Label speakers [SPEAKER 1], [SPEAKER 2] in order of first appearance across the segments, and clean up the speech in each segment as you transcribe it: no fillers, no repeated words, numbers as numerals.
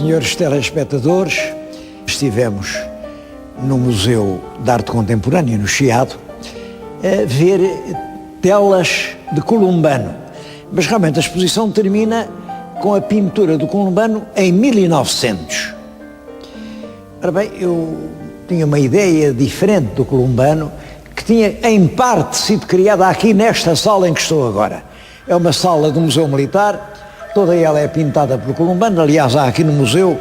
[SPEAKER 1] senhores telespectadores, estivemos no Museu de Arte Contemporânea, no Chiado, a ver telas de Columbano. Mas realmente a exposição termina com a pintura do Columbano em 1900. Ora bem, eu tinha uma ideia diferente do Columbano, que tinha em parte sido criada aqui nesta sala em que estou agora. É uma sala do Museu Militar, toda ela é pintada por Columbano. Aliás, há aqui no museu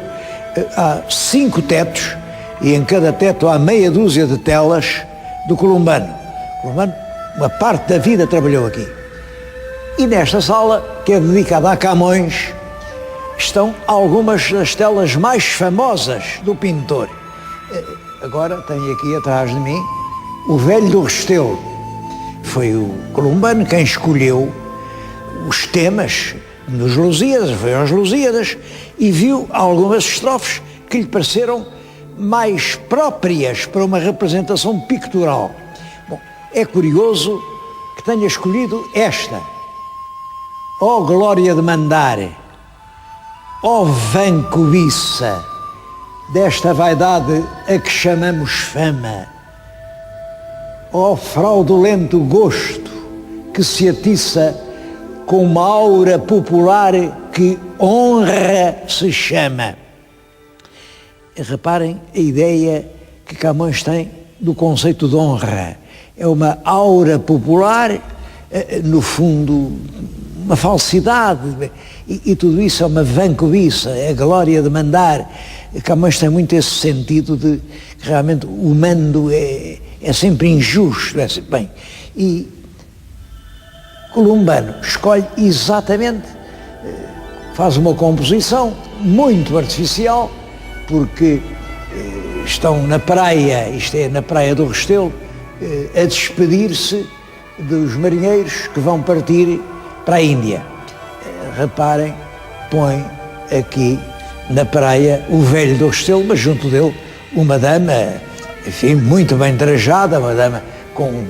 [SPEAKER 1] há 5 tetos e em cada teto há meia dúzia de telas do Columbano. Columbano, uma parte da vida trabalhou aqui. E nesta sala, que é dedicada a Camões, estão algumas das telas mais famosas do pintor. Agora tenho aqui atrás de mim o Velho do Restelo. Foi o Columbano quem escolheu os temas nos Lusíadas, foi aos Lusíadas, e viu algumas estrofes que lhe pareceram mais próprias para uma representação pictural. Bom, é curioso que tenha escolhido esta. Ó glória de mandar, ó vã cobiça, desta vaidade a que chamamos fama, ó fraudulento gosto que se atiça com uma aura popular que honra se chama. Reparem a ideia que Camões tem do conceito de honra. É uma aura popular, no fundo, uma falsidade, e tudo isso é uma vã cobiça, é a glória de mandar. Camões tem muito esse sentido de que realmente o mando é sempre injusto, é sempre bem. E Columbano escolhe exatamente, faz uma composição muito artificial, porque estão na praia, isto é, na praia do Restelo, a despedir-se dos marinheiros que vão partir para a Índia. Reparem, põe aqui na praia o Velho do Restelo, mas junto dele uma dama, enfim, muito bem trajada, uma dama com um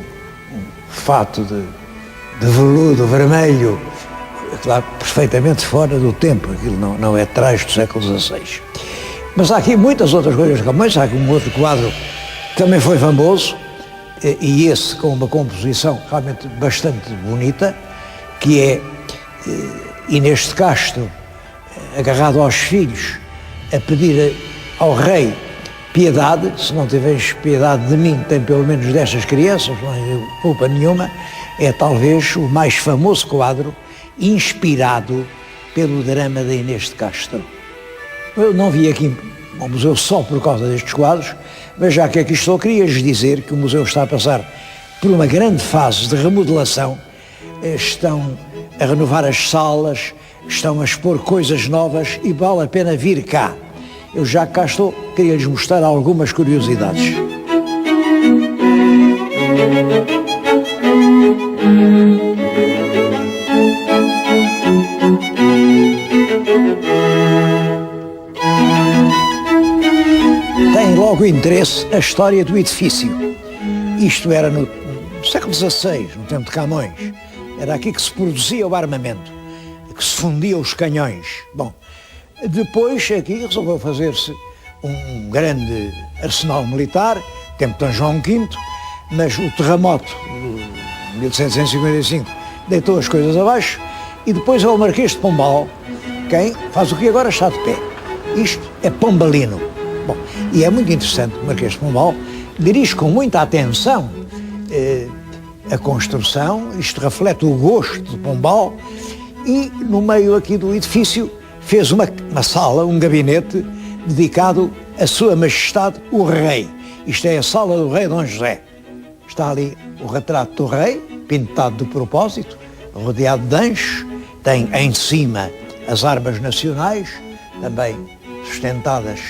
[SPEAKER 1] fato de veludo vermelho, claro, perfeitamente fora do tempo, aquilo não é traje do século XVI. Mas há aqui muitas outras coisas de Camões. Há aqui um outro quadro que também foi famoso, e esse com uma composição realmente bastante bonita, que é Inês de Castro, agarrado aos filhos, a pedir ao rei piedade: se não tiveres piedade de mim, tem pelo menos destas crianças, não é culpa nenhuma. É talvez o mais famoso quadro inspirado pelo drama da Inês de Castro. Eu não vim aqui ao museu só por causa destes quadros, mas já que aqui estou, queria-lhes dizer que o museu está a passar por uma grande fase de remodelação. Estão a renovar as salas, estão a expor coisas novas e vale a pena vir cá. Eu já cá estou, queria-lhes mostrar algumas curiosidades. Tem logo interesse a história do edifício. Isto era no século XVI, no tempo de Camões. Era aqui que se produzia o armamento, que se fundiam os canhões. Bom, depois aqui resolveu fazer-se um grande arsenal militar, tempo de Dom João V, mas o terremoto de 1755 deitou as coisas abaixo, e depois é o Marquês de Pombal quem faz o que agora está de pé. Isto é Pombalino. Bom, e é muito interessante, o Marquês de Pombal dirige com muita atenção a construção. Isto reflete o gosto de Pombal, e no meio aqui do edifício fez uma sala, um gabinete dedicado a Sua Majestade o Rei. Isto é a sala do Rei Dom José. Está ali o retrato do rei, pintado de propósito, rodeado de anjos. Tem em cima as armas nacionais, também sustentadas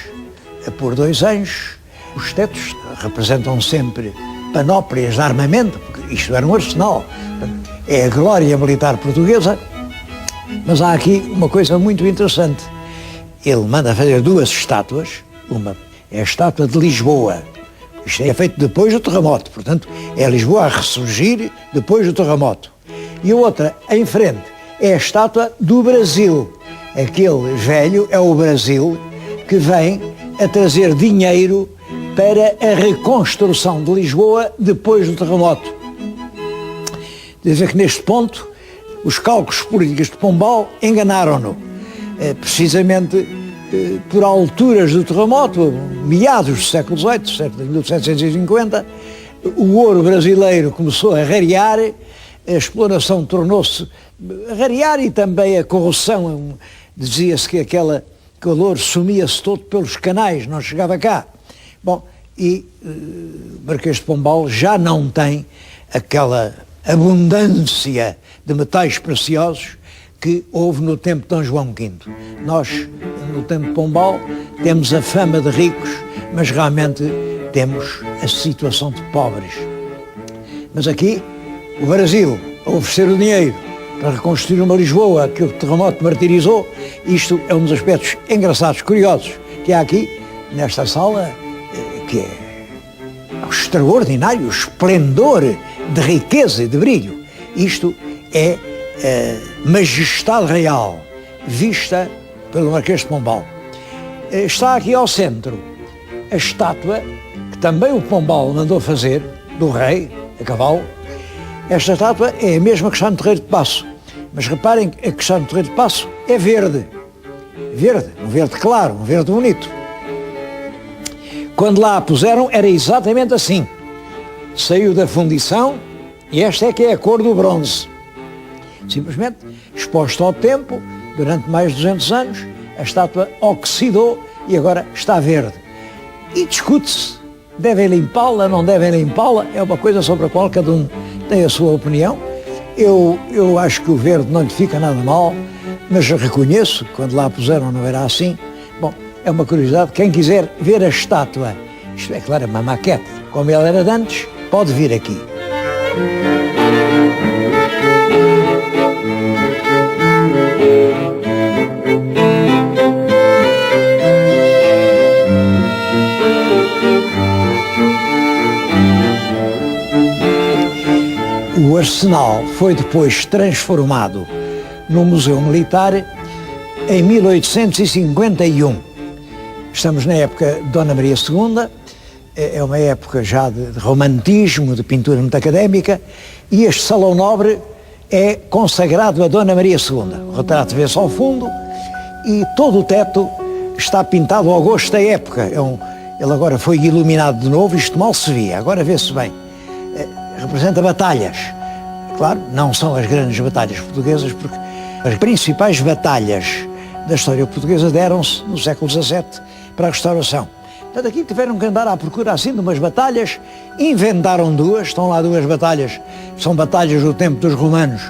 [SPEAKER 1] por 2 anjos. Os tetos representam sempre panóplias de armamento, porque isto era um arsenal. É a glória militar portuguesa. Mas há aqui uma coisa muito interessante. Ele manda fazer 2 estátuas. Uma é a estátua de Lisboa. Isto é feito depois do terremoto, portanto, é Lisboa a ressurgir depois do terremoto. E a outra, em frente, é a estátua do Brasil. Aquele velho é o Brasil, que vem a trazer dinheiro para a reconstrução de Lisboa depois do terremoto. Dizer que neste ponto os cálculos políticos de Pombal enganaram-no. Precisamente por alturas do terremoto, meados do século XVIII, certo, de 1750, o ouro brasileiro começou a rarear, a exploração tornou-se a rarear e também a corrosão, dizia-se que aquele calor sumia-se todo pelos canais, não chegava cá. Bom, e o Marquês de Pombal já não tem aquela abundância de metais preciosos que houve no tempo de Dom João V. Nós, no tempo de Pombal, temos a fama de ricos, mas realmente temos a situação de pobres. Mas aqui, o Brasil, a oferecer o dinheiro para reconstruir uma Lisboa que o terremoto martirizou, isto é um dos aspectos engraçados, curiosos, que há aqui, nesta sala, que é extraordinário, o esplendor de riqueza e de brilho. Isto é a majestade real, vista pelo Marquês de Pombal. Está aqui ao centro a estátua que também o Pombal mandou fazer, do rei, a cavalo. Esta estátua é a mesma que está no Terreiro de Paço, mas reparem que a que está no Terreiro de Paço é verde. Verde, um verde claro, um verde bonito. Quando lá a puseram era exatamente assim. Saiu da fundição e esta é que é a cor do bronze. Simplesmente, exposta ao tempo, durante mais de 200 anos, a estátua oxidou e agora está verde. E discute-se, devem limpá-la, não devem limpá-la, é uma coisa sobre a qual cada um tem a sua opinião. Eu acho que o verde não lhe fica nada mal, mas reconheço que quando lá a puseram não era assim. Bom, é uma curiosidade, quem quiser ver a estátua, isto é claro, uma maquete, como ela era de antes, pode vir aqui. O arsenal foi depois transformado no Museu Militar em 1851. Estamos na época de Dona Maria II, é uma época já de romantismo, de pintura muito académica, e este Salão Nobre é consagrado a Dona Maria II. O retrato vê-se ao fundo e todo o teto está pintado ao gosto da época. Ele agora foi iluminado de novo, isto mal se via, agora vê-se bem. Representa batalhas. Claro, não são as grandes batalhas portuguesas, porque as principais batalhas da história portuguesa deram-se no século XVII para a restauração. Portanto, aqui tiveram que andar à procura assim de umas batalhas, inventaram duas, estão lá duas batalhas, são batalhas do tempo dos romanos,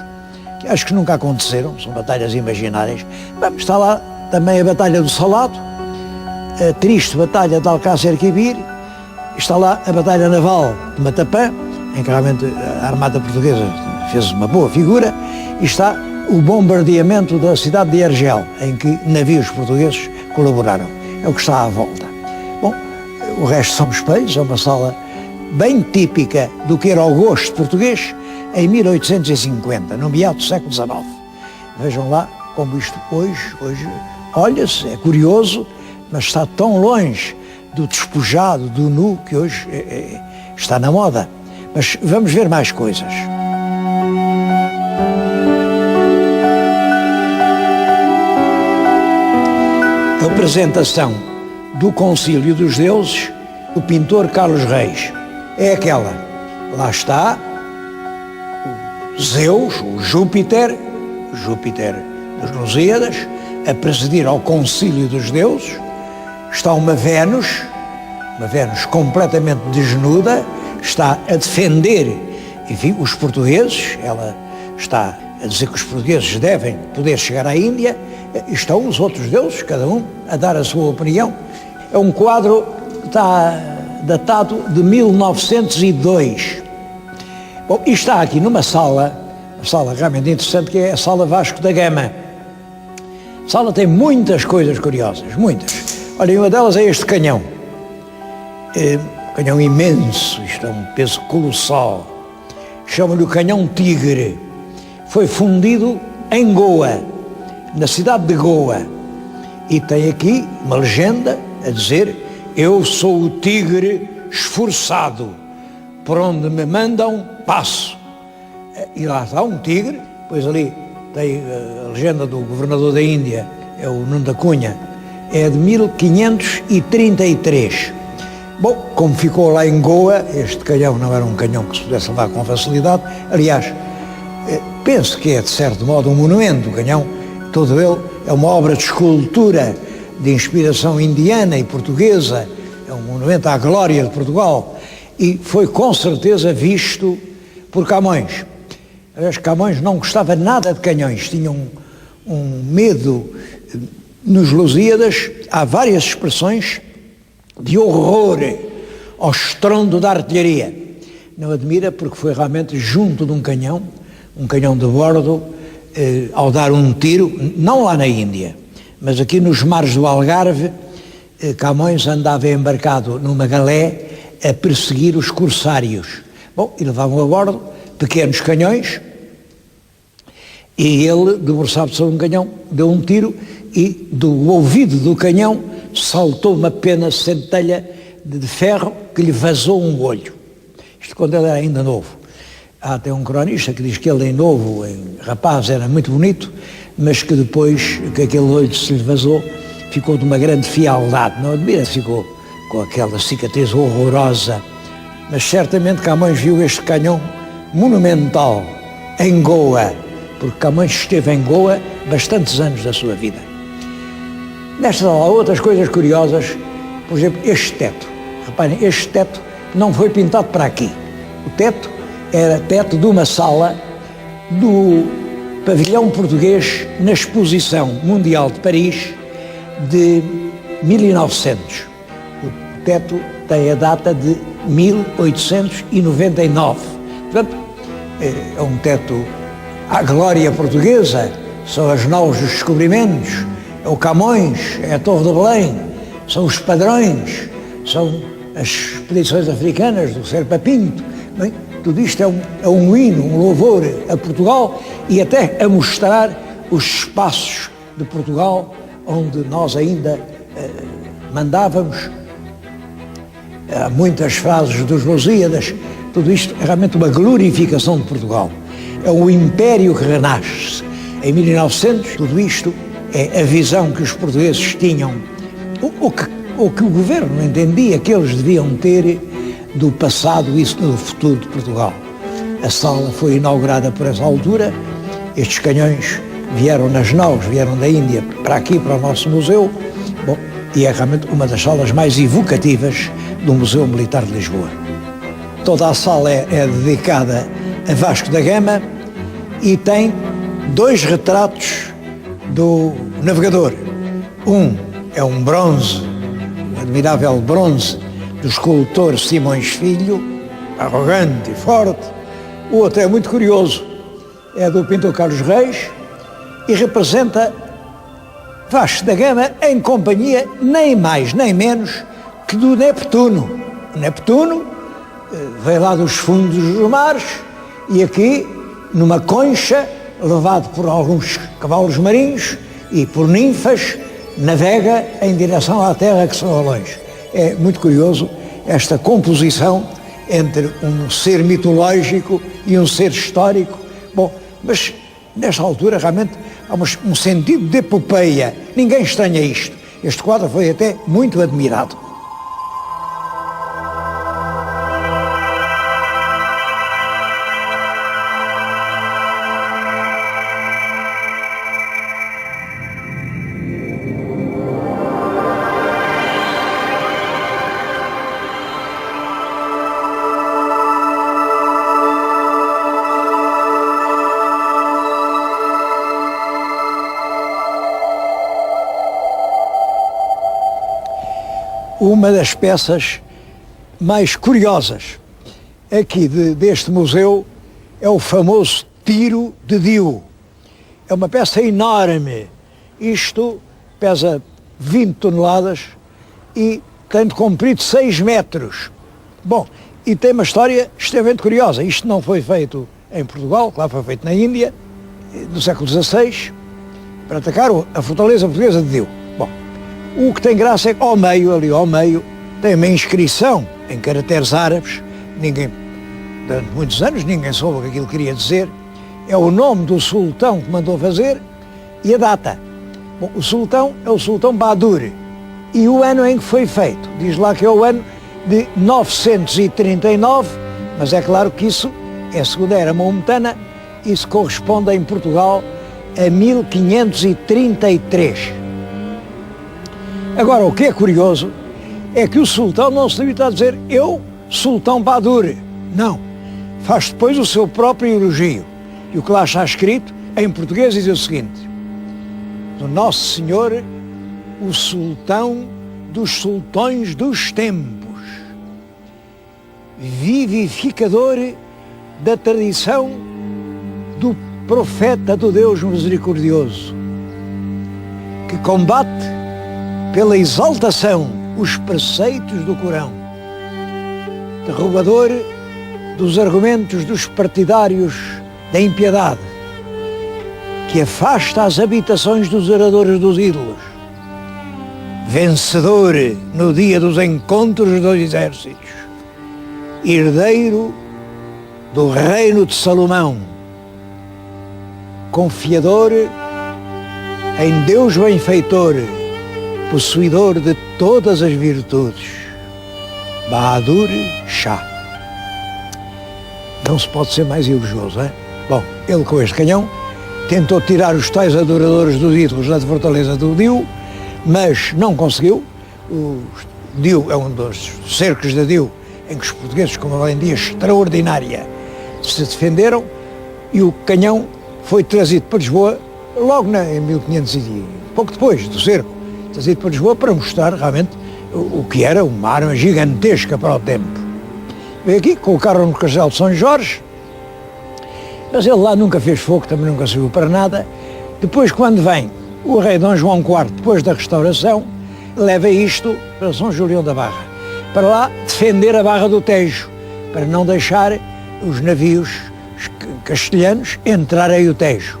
[SPEAKER 1] que acho que nunca aconteceram, são batalhas imaginárias. Bem, está lá também a Batalha do Salado, a triste Batalha de Alcácer Quibir, está lá a Batalha Naval de Matapã, em que realmente a Armada Portuguesa fez uma boa figura, e está o bombardeamento da cidade de Argel, em que navios portugueses colaboraram. É o que está à volta. Bom, o resto são espelhos, é uma sala bem típica do que era o gosto português em 1850, no meado do século XIX. Vejam lá como isto hoje olha-se, é curioso, mas está tão longe do despojado, do nu, que hoje está na moda. Mas vamos ver mais coisas. A apresentação do Concílio dos Deuses, do pintor Carlos Reis, é aquela. Lá está o Zeus, o Júpiter dos Lusíadas, a presidir ao Concílio dos Deuses. Está uma Vênus completamente desnuda, está a defender, enfim, os portugueses. Ela está a dizer que os portugueses devem poder chegar à Índia. Estão os outros deuses, cada um, a dar a sua opinião. É um quadro que está datado de 1902. Bom, e está aqui numa sala, uma sala realmente interessante, que é a Sala Vasco da Gama. A sala tem muitas coisas curiosas, muitas. Olhem, uma delas é este canhão. Um canhão imenso, isto é um peso colossal. Chamam-lhe o Canhão Tigre. Foi fundido em Goa, na cidade de Goa. E tem aqui uma legenda a dizer: eu sou o tigre esforçado, por onde me mandam, passo. E lá está um tigre, pois ali tem a legenda do governador da Índia, é o Nunda Cunha, é de 1533. Bom, como ficou lá em Goa, este canhão não era um canhão que se pudesse levar com facilidade. Aliás, penso que é de certo modo um monumento. O canhão, todo ele, é uma obra de escultura de inspiração indiana e portuguesa, é um monumento à glória de Portugal, e foi com certeza visto por Camões. Aliás, Camões não gostava nada de canhões, tinha um medo. Nos Lusíadas há várias expressões de horror ao estrondo da artilharia. Não admira, porque foi realmente junto de um canhão de bordo, ao dar um tiro, não lá na Índia, mas aqui nos mares do Algarve, Camões andava embarcado numa galé a perseguir os corsários. Bom, e levavam a bordo pequenos canhões, e ele, debruçado sobre um canhão, deu um tiro e do ouvido do canhão saltou uma pena centelha de ferro que lhe vazou um olho. Isto quando ele era ainda novo. Há até um cronista que diz que ele em novo, em rapaz, era muito bonito, mas que depois que aquele olho se lhe vazou, ficou de uma grande fialdade. Não admira, ficou com aquela cicatriz horrorosa. Mas certamente Camões viu este canhão monumental em Goa, porque Camões esteve em Goa bastantes anos da sua vida. Nestas há outras coisas curiosas, por exemplo, este teto. Reparem, este teto não foi pintado para aqui. O teto era teto de uma sala do pavilhão português na Exposição Mundial de Paris de 1900. O teto tem a data de 1899. Portanto, é um teto à glória portuguesa, são as naus dos descobrimentos, é o Camões, é a Torre de Belém, são os padrões, são as expedições africanas do Serpa Pinto. Bem, tudo isto é um hino, um louvor a Portugal e até a mostrar os espaços de Portugal onde nós ainda mandávamos. Há muitas frases dos Lusíadas. Tudo isto é realmente uma glorificação de Portugal. É um império que renasce. Em 1900, tudo isto é a visão que os portugueses tinham, ou que o governo entendia que eles deviam ter do passado e do futuro de Portugal. A sala foi inaugurada por essa altura, estes canhões vieram nas naus, vieram da Índia para aqui, para o nosso museu. Bom, e é realmente uma das salas mais evocativas do Museu Militar de Lisboa. Toda a sala é dedicada a Vasco da Gama e tem 2 retratos do navegador. Um é um bronze, um admirável bronze do escultor Simões Filho, arrogante e forte. O outro é muito curioso, é do pintor Carlos Reis e representa Vasco da Gama em companhia nem mais nem menos que do Neptuno. O Neptuno veio lá dos fundos dos mares e aqui, numa concha, levado por alguns cavalos marinhos e por ninfas, navega em direção à terra que são ao longe. É muito curioso esta composição entre um ser mitológico e um ser histórico. Bom, mas nesta altura realmente há um sentido de epopeia. Ninguém estranha isto. Este quadro foi até muito admirado. Uma das peças mais curiosas aqui deste museu é o famoso Tiro de Diu. É uma peça enorme. Isto pesa 20 toneladas e tem de comprido 6 metros. Bom, e tem uma história extremamente curiosa. Isto não foi feito em Portugal, claro, foi feito na Índia, no século XVI, para atacar a fortaleza portuguesa de Diu. Bom, O que tem graça é que ao meio, ali ao meio, tem uma inscrição em caracteres árabes. Ninguém, durante muitos anos, ninguém soube o que aquilo queria dizer. É o nome do sultão que mandou fazer e a data. Bom, o sultão é o sultão Badur. E o ano em que foi feito, diz lá que é o ano de 939, mas é claro que isso é a segunda era maometana, isso corresponde em Portugal a 1533. Agora, o que é curioso é que o sultão não se limita a dizer eu, sultão Badur. Não, faz depois o seu próprio elogio. E o que lá está escrito, em português, diz o seguinte: do Nosso Senhor, o sultão dos sultões dos tempos, vivificador da tradição do profeta do Deus misericordioso, que combate pela exaltação os preceitos do Corão, derrubador dos argumentos dos partidários da impiedade, que afasta as habitações dos adoradores dos ídolos, vencedor no dia dos encontros dos exércitos, herdeiro do reino de Salomão, confiador em Deus benfeitor, possuidor de todas as virtudes, Bahadur Shah. Não se pode ser mais elogioso, é? Bom, ele com este canhão tentou tirar os tais adoradores dos ídolos da fortaleza do Diu, mas não conseguiu. O Diu é um dos cercos de Diu em que os portugueses, com uma valentia extraordinária, se defenderam, e o canhão foi trazido para Lisboa logo em 1500 e pouco depois do cerco, trazido para Lisboa para mostrar realmente o que era uma arma gigantesca para o tempo. Veio aqui, colocaram no Castelo de São Jorge, mas ele lá nunca fez fogo, também nunca serviu para nada. Depois, quando vem o rei Dom João IV, depois da restauração, leva isto para São Julião da Barra, para lá defender a Barra do Tejo, para não deixar os navios castelhanos entrarem o Tejo.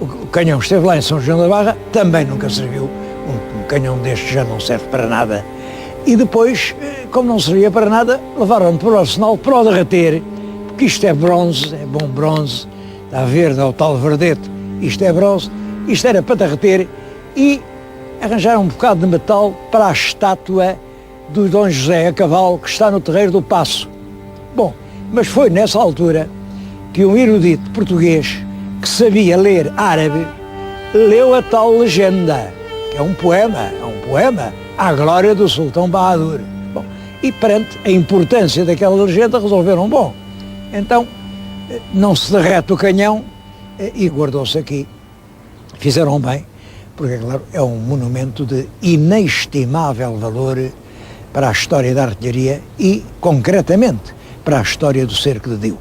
[SPEAKER 1] O canhão esteve lá em São João da Barra, também nunca serviu. Um canhão deste já não serve para nada. E depois, como não servia para nada, levaram-no para o arsenal para o derreter, porque isto é bronze, é bom bronze, está verde, é o tal verdete, isto é bronze, isto era para derreter, e arranjaram um bocado de metal para a estátua do Dom José a cavalo que está no terreiro do Paço. Bom, mas foi nessa altura que um erudito português que sabia ler árabe leu a tal legenda, que é um poema à glória do Sultão Bahadur. Bom, e perante a importância daquela legenda resolveram, bom, então não se derrete o canhão e guardou-se aqui. Fizeram bem, porque claro, é um monumento de inestimável valor para a história da artilharia e, concretamente, para a história do cerco de Diu.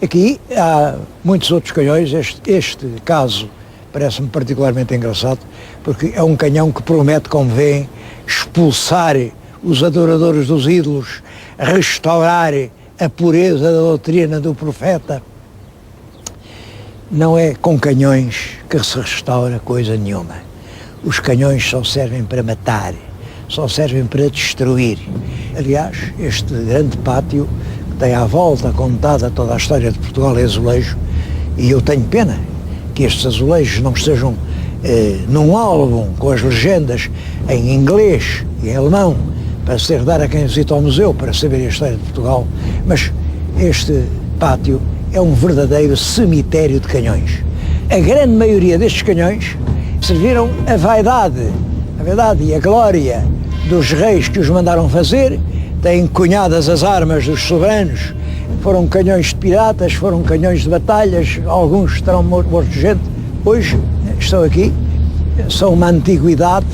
[SPEAKER 1] Aqui há muitos outros canhões. Este caso parece-me particularmente engraçado, porque é um canhão que promete, como veem, expulsar os adoradores dos ídolos, restaurar a pureza da doutrina do profeta. Não é com canhões que se restaura coisa nenhuma. Os canhões só servem para matar, só servem para destruir. Aliás, este grande pátio que tem à volta contada toda a história de Portugal é azulejo, e eu tenho pena que estes azulejos não estejam num álbum com as legendas em inglês e em alemão para se herdar a quem visita ao museu para saber a história de Portugal, mas este pátio é um verdadeiro cemitério de canhões. A grande maioria destes canhões serviram a vaidade e a glória dos reis que os mandaram fazer. Têm cunhadas as armas dos soberanos, foram canhões de piratas, foram canhões de batalhas, alguns terão morto gente. Hoje estão aqui, são uma antiguidade.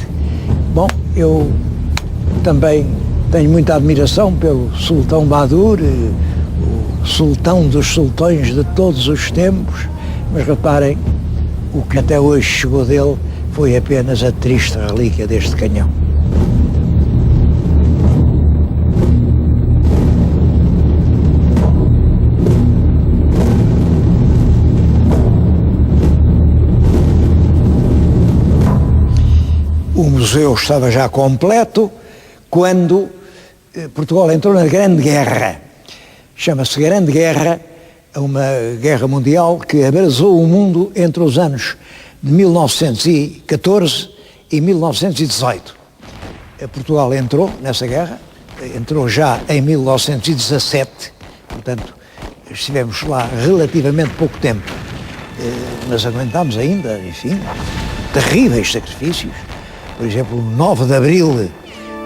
[SPEAKER 1] Bom, eu também tenho muita admiração pelo Sultão Bahadur, o sultão dos sultões de todos os tempos, mas reparem, o que até hoje chegou dele foi apenas a triste relíquia deste canhão. o museu estava já completo quando Portugal entrou na Grande Guerra. Chama-se Grande Guerra, uma guerra mundial que abrasou o mundo entre os anos de 1914 e 1918. Portugal entrou nessa guerra, entrou já em 1917, portanto estivemos lá relativamente pouco tempo, mas aguentámos ainda, enfim, terríveis sacrifícios. Por exemplo, 9 de abril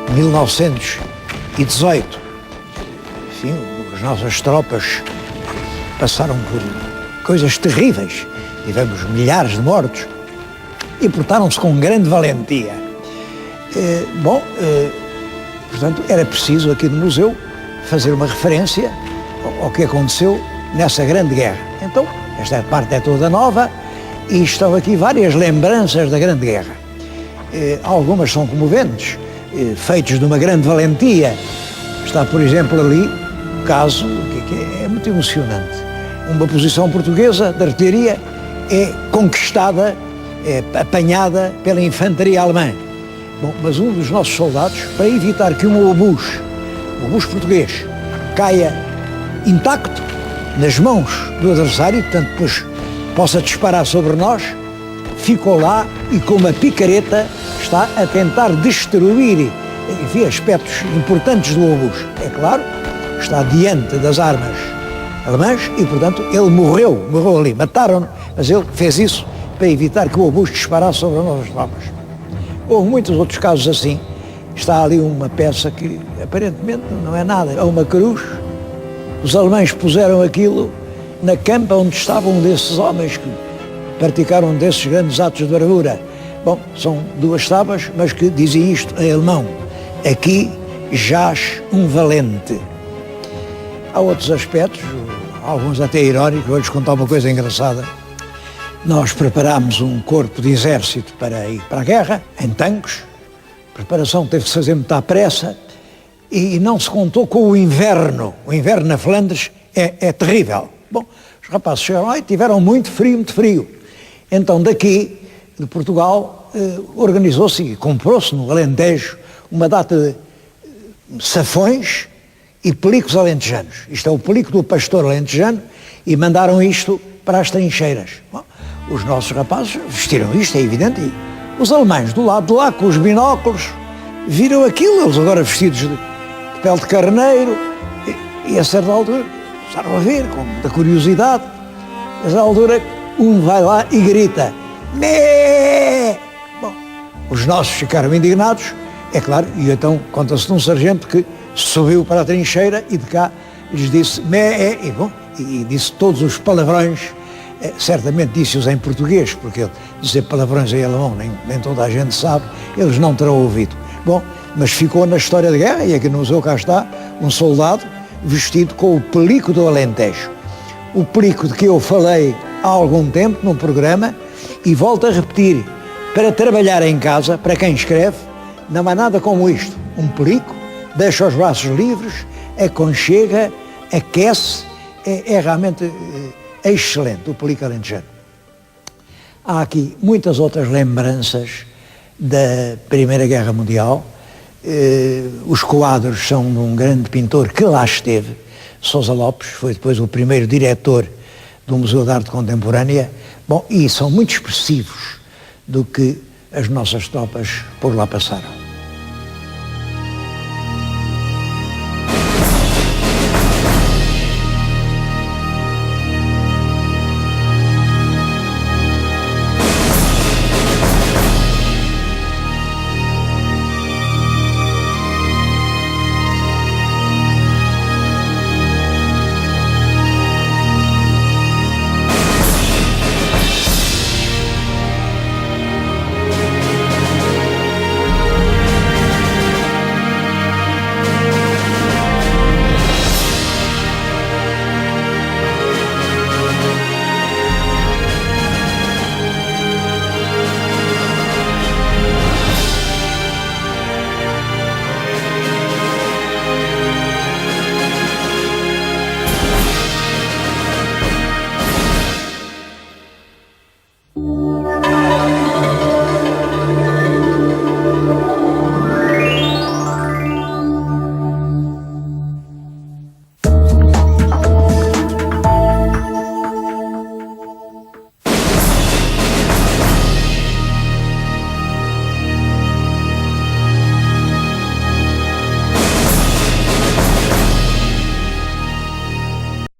[SPEAKER 1] de 1918, enfim, as nossas tropas passaram por coisas terríveis, tivemos milhares de mortos e portaram-se com grande valentia. Portanto, era preciso aqui no museu fazer uma referência ao que aconteceu nessa grande guerra. Então, esta parte é toda nova e estão aqui várias lembranças da Grande Guerra. Algumas são comoventes, feitos de uma grande valentia. Está, por exemplo, ali o caso que é muito emocionante. Uma posição portuguesa de artilharia é conquistada, é apanhada pela infantaria alemã. Bom, mas um dos nossos soldados, para evitar que um obus português, caia intacto nas mãos do adversário, portanto depois possa disparar sobre nós, ficou lá e com uma picareta está a tentar destruir, enfim, aspectos importantes do obus. É claro, está diante das armas alemãs e, portanto, ele morreu ali, mataram-no, mas ele fez isso para evitar que o obus disparasse sobre novas tropas. Houve muitos outros casos assim. Está ali uma peça que aparentemente não é nada, é uma cruz. Os alemães puseram aquilo na campa onde estava um desses homens que praticaram um desses grandes atos de bravura. Bom, são duas tábuas, mas que dizem isto em alemão: aqui jaz um valente. Há outros aspectos, alguns até irónicos. Vou-lhes contar uma coisa engraçada. Nós preparámos um corpo de exército para ir para a guerra, em tanques. A preparação teve que se fazer muito à pressa e não se contou com o inverno. O inverno na Flandres é terrível. Bom, os rapazes chegaram lá e tiveram muito frio, muito frio. Então daqui, de Portugal, organizou-se e comprou-se no Alentejo uma data de safões e pelicos alentejanos. Isto é o pelico do pastor alentejano e mandaram isto para as trincheiras. Bom, os nossos rapazes vestiram isto, é evidente, e os alemães do lado de lá, com os binóculos, viram aquilo, eles agora vestidos de pele de carneiro, e a certa altura começaram a ver, com muita curiosidade. A certa altura, um vai lá e grita: Mé! Bom, os nossos ficaram indignados, é claro, e então conta-se de um sargento que subiu para a trincheira e de cá lhes disse Mé! E disse todos os palavrões. Certamente disse-os em português, porque ele dizer palavrões em alemão nem toda a gente sabe, eles não terão ouvido. Bom, mas ficou na história da guerra, e aqui no museu cá está um soldado vestido com o pelico do Alentejo. O pelico de que eu falei há algum tempo num programa, e volto a repetir, para trabalhar em casa, para quem escreve, não há nada como isto. Um pelico deixa os braços livres, aconchega, aquece, é realmente excelente, o pelico alentejano. Há aqui muitas outras lembranças da Primeira Guerra Mundial. Os quadros são de um grande pintor que lá esteve, Sousa Lopes, foi depois o primeiro diretor do Museu de Arte Contemporânea. Bom, e são muito expressivos do que as nossas tropas por lá passaram.